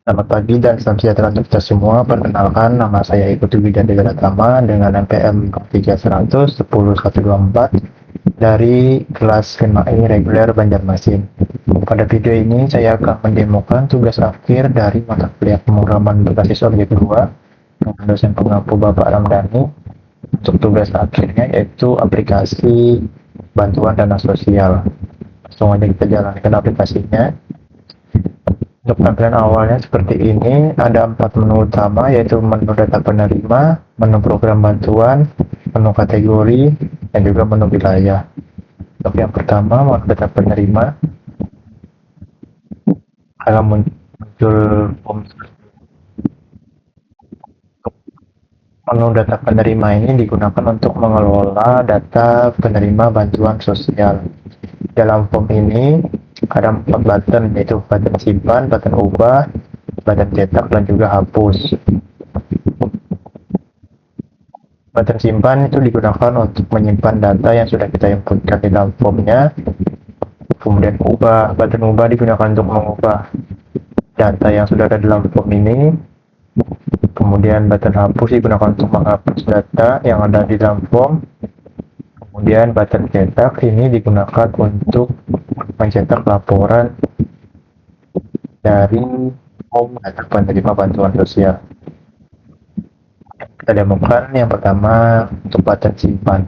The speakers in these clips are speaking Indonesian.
Selamat pagi dan salam sejahtera untuk kita semua. Perkenalkan, nama saya Ikuti Widya Pratama dengan NPM 3100 10124 dari kelas 5I reguler Banjarmasin. Pada video ini saya akan mendemokan tugas akhir dari mata kuliah pemrograman berbasis objek 2 dengan dosen pengampu Bapak Ramdhani. Untuk tugas akhirnya yaitu aplikasi bantuan dana sosial. Langsung aja kita jalankan aplikasinya. Untuk tampilan awalnya seperti ini, ada 4 menu utama yaitu menu data penerima, menu program bantuan, menu kategori, dan juga menu wilayah. Untuk yang pertama, menu data penerima, kalau muncul form menu data penerima ini digunakan untuk mengelola data penerima bantuan sosial. Dalam form ini ada 4 button yaitu button simpan, button ubah, button cetak, dan juga hapus. Button simpan itu digunakan untuk menyimpan data yang sudah kita inputkan di dalam formnya. Kemudian button ubah digunakan untuk mengubah data yang sudah ada dalam form ini. Kemudian button hapus digunakan untuk menghapus data yang ada di dalam form. Kemudian button cetak ini digunakan untuk mencetak laporan dari form data penerima bantuan sosial. Kita demokan yang pertama untuk button simpan.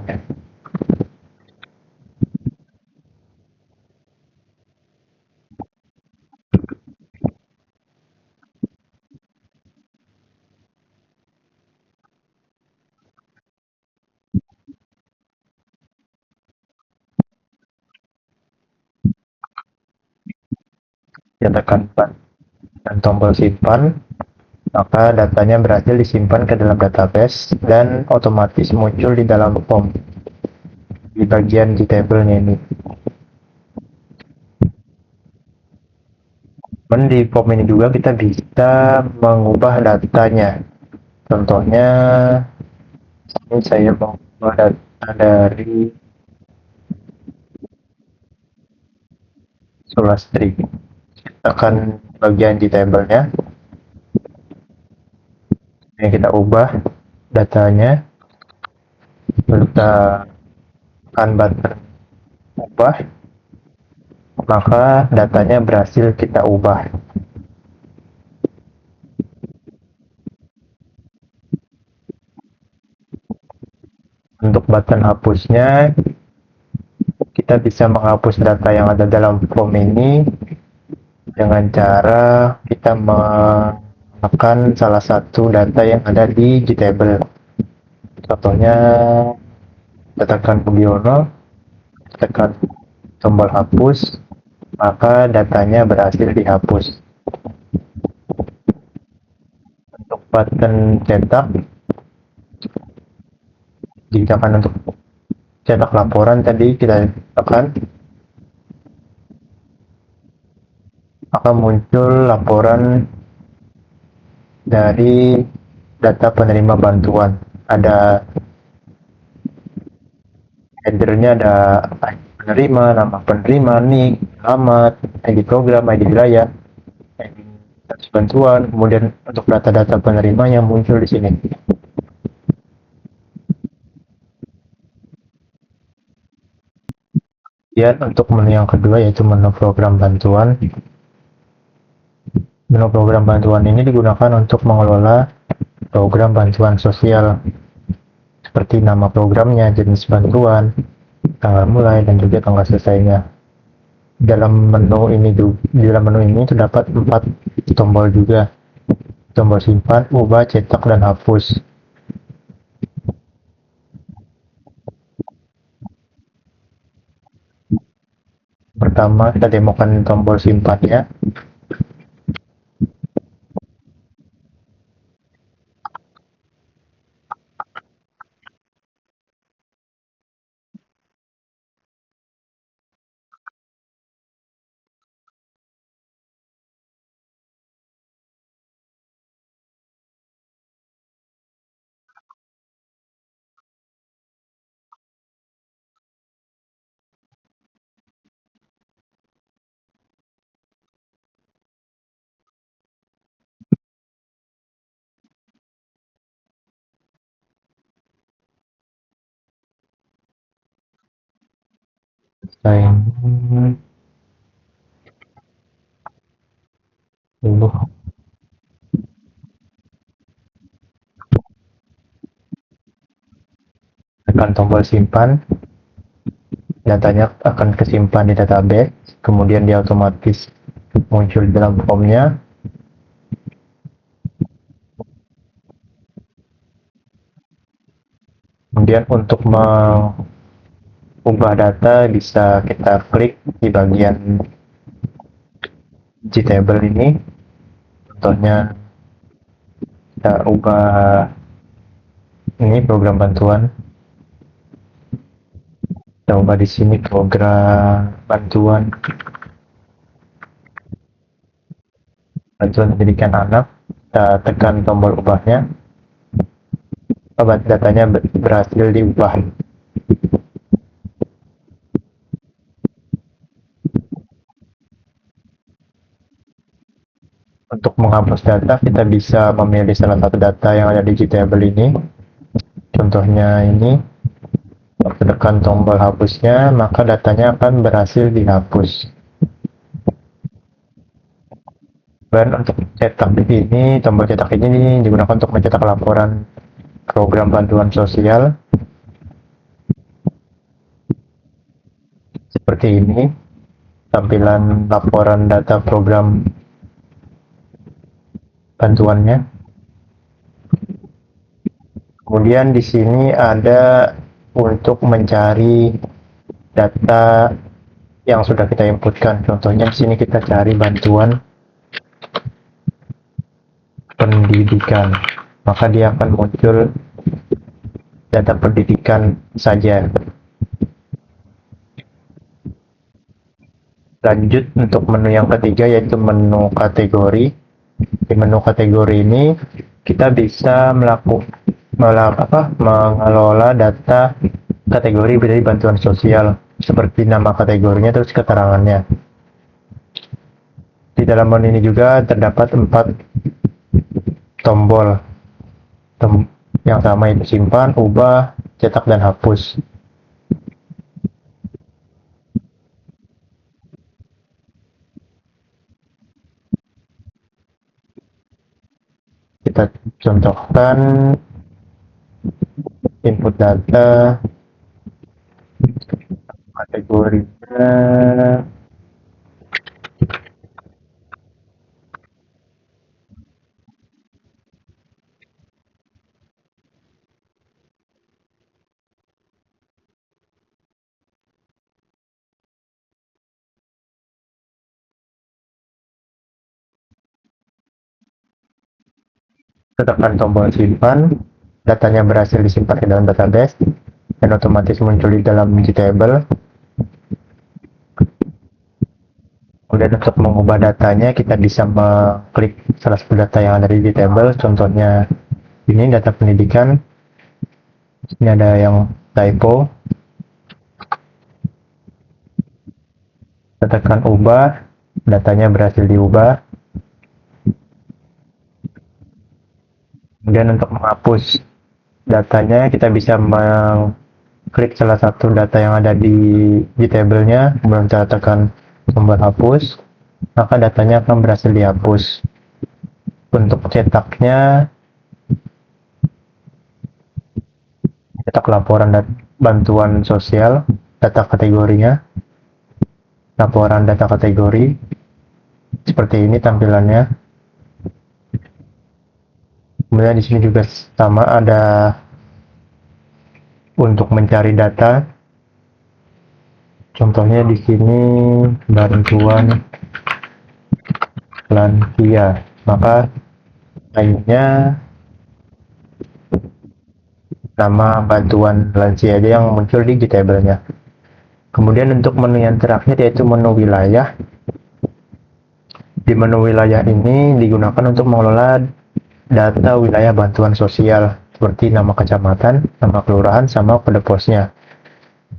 Kita tekan dan tombol simpan, maka datanya berhasil disimpan ke dalam database dan otomatis muncul di dalam form di bagian di tabelnya ini. Dan di form ini juga kita bisa mengubah datanya. Contohnya, ini saya mengubah data dari Sulastri. Tekan bagian di tabelnya, yang kita ubah datanya, lalu kita tekan button ubah, maka datanya berhasil kita ubah. Untuk button hapusnya, kita bisa menghapus data yang ada dalam form ini dengan cara kita menekan salah satu data yang ada di Gtable. Contohnya, tekan Biono, tekan tombol hapus, maka datanya berhasil dihapus. Untuk button cetak, digunakan untuk cetak laporan tadi kita tekan, maka muncul laporan dari data penerima bantuan. Ada headernya, ada ID penerima, nama penerima, NIK, alamat, ID program, ID wilayah, ID bantuan, kemudian untuk data-data penerima yang muncul di sini. Kemudian untuk menu yang kedua yaitu menu program bantuan. Menu program bantuan ini digunakan untuk mengelola program bantuan sosial seperti nama programnya, jenis bantuan, tanggal mulai, dan juga tanggal selesainya. Di dalam menu ini terdapat 4 tombol juga. Tombol simpan, ubah, cetak, dan hapus. Pertama, kita demokan tombol simpan ya. ini dulu, tekan tombol simpan, datanya akan kesimpan di database, kemudian dia otomatis muncul dalam formnya. Kemudian untuk mengubah data bisa kita klik di bagian GTable ini. Contohnya kita ubah ini program bantuan. Kita ubah di sini program bantuan pendidikan anak. Kita tekan tombol ubahnya. Datanya berhasil diubah. Untuk menghapus data, kita bisa memilih salah satu data yang ada di GTable ini. Contohnya ini, tekan tombol hapusnya, maka datanya akan berhasil dihapus. Dan untuk cetak ini, tombol cetak ini digunakan untuk mencetak laporan program bantuan sosial. Seperti ini, tampilan laporan data program bantuannya. Kemudian di sini ada untuk mencari data yang sudah kita inputkan. Contohnya di sini kita cari bantuan pendidikan, maka dia akan muncul data pendidikan saja. Lanjut untuk menu yang ketiga, yaitu menu kategori. Di menu kategori ini kita bisa mengelola data kategori dari bantuan sosial, seperti nama kategorinya terus keterangannya. Di dalam menu ini juga terdapat 4 tombol yang sama, itu simpan, ubah, cetak, dan hapus. Kita contohkan input data, kategorinya tekan tombol simpan, datanya berhasil disimpan ke dalam database dan otomatis muncul di dalam GTable. Kemudian untuk mengubah datanya, kita bisa mengklik salah satu data yang ada di GTable. Contohnya ini data pendidikan. Ini ada yang typo. Kita tekan ubah, datanya berhasil diubah. Kemudian untuk menghapus datanya, kita bisa mengklik salah satu data yang ada di GTable-nya, kemudian kita tekan tombol hapus, maka datanya akan berhasil dihapus. Untuk cetaknya, cetak laporan dan bantuan sosial, data kategorinya, laporan data kategori, seperti ini tampilannya. Kemudian di sini juga sama, ada untuk mencari data. Contohnya di sini bantuan lansia, maka lainnya nama bantuan lansia aja yang muncul di GTable-nya. Kemudian untuk menu yang terakhir, yaitu menu wilayah. Di menu wilayah ini digunakan untuk mengelola data wilayah bantuan sosial, seperti nama kecamatan, nama kelurahan, sama kode posnya.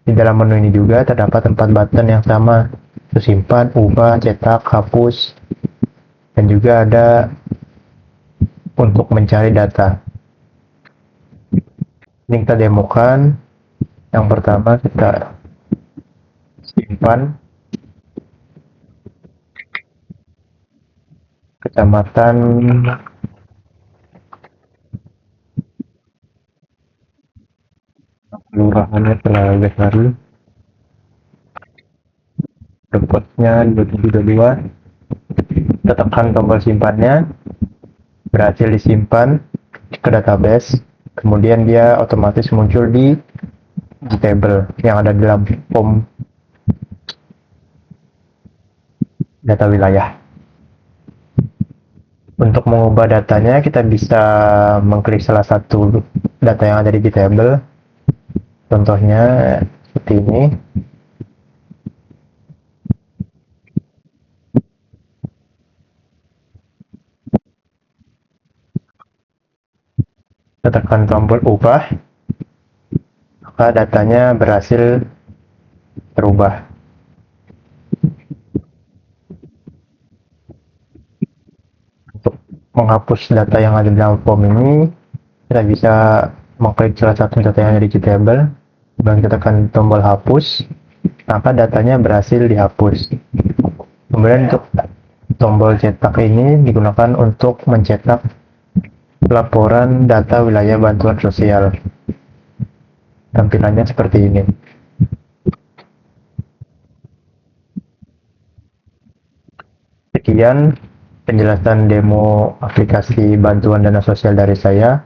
Di dalam menu ini juga terdapat 4 button yang sama, simpan, ubah, cetak, hapus, dan juga ada untuk mencari data. Ini kita demokan. Yang pertama kita simpan, kecamatan, kelurahannya Telaga Sari, depotnya 2722, kita tekan tombol simpannya, berhasil disimpan ke database, kemudian dia otomatis muncul di table yang ada dalam form data wilayah. Untuk mengubah datanya, kita bisa mengklik salah satu data yang ada di table. Contohnya seperti ini. Kita tekan tombol ubah, maka datanya berhasil terubah. Untuk menghapus data yang ada dalam form ini, kita bisa mengklik salah satu data yang ada di table, kemudian kita tekan tombol hapus, maka datanya berhasil dihapus. Kemudian untuk tombol cetak ini digunakan untuk mencetak laporan data wilayah bantuan sosial. Tampilannya seperti ini. Sekian penjelasan demo aplikasi bantuan dana sosial dari saya.